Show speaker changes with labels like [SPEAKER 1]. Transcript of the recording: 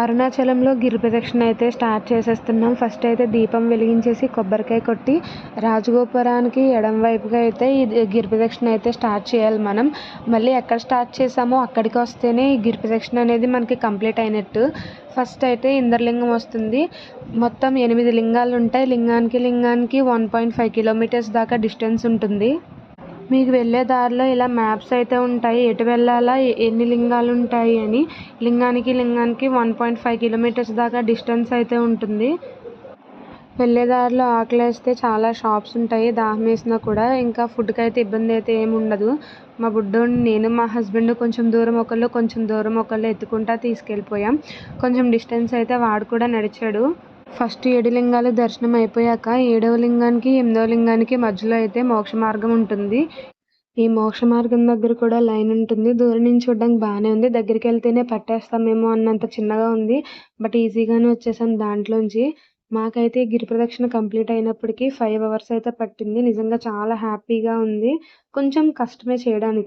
[SPEAKER 1] అరుణాచలంలో గిరి ప్రదక్షిణ అయితే స్టార్ట్ చేసేస్తున్నాం. ఫస్ట్ అయితే దీపం వెలిగించేసి కొబ్బరికాయ కొట్టి రాజగోపురానికి ఎడమ వైపుగా అయితే ఈ గిరి ప్రదక్షిణ అయితే స్టార్ట్ చేయాలి మనం. మళ్ళీ ఎక్కడ స్టార్ట్ చేసామో అక్కడికి వస్తేనే ఈ గిరి ప్రదక్షిణ అనేది మనకి కంప్లీట్ అయినట్టు. ఫస్ట్ అయితే ఇంద్రలింగం వస్తుంది. మొత్తం 8 లింగాలు ఉంటాయి. లింగానికి 1.5 కిలోమీటర్స్ దాకా డిస్టెన్స్ ఉంటుంది. మీకు వెళ్ళే దారిలో ఇలా మ్యాప్స్ అయితే ఉంటాయి, ఎటు వెళ్ళాలా, ఎన్ని లింగాలు ఉంటాయి అని. లింగానికి 1.5 కిలోమీటర్స్ దాకా డిస్టెన్స్ అయితే ఉంటుంది. వెళ్ళే దారిలో ఆకలేస్తే చాలా షాప్స్ ఉంటాయి, దాహం వేసినా కూడా. ఇంకా ఫుడ్కి అయితే ఇబ్బంది అయితే ఏమి ఉండదు. మా బుడ్డోడిని నేను మా హస్బెండ్ కొంచెం దూరం ఒకళ్ళు ఎత్తుకుంటా తీసుకెళ్ళిపోయాం. కొంచెం డిస్టెన్స్ అయితే వాడు కూడా నడిచాడు. ఫస్ట్ 7 లింగాలు దర్శనం అయిపోయాక 7వ లింగానికి 8వ లింగానికి మధ్యలో అయితే మోక్ష మార్గం ఉంటుంది. ఈ మోక్ష మార్గం దగ్గర కూడా లైన్ ఉంటుంది. దూరం నుంచి చూడడానికి బాగానే ఉంది, దగ్గరికి వెళ్తేనే పట్టేస్తామేమో అన్నంత చిన్నగా ఉంది. బట్ ఈజీగానే వచ్చేసాం దాంట్లోంచి. మాకైతే గిరి ప్రదక్షిణ కంప్లీట్ అయినప్పటికీ 5 అవర్స్ అయితే పట్టింది. నిజంగా చాలా హ్యాపీగా ఉంది. కొంచెం కష్టమే చేయడానికి.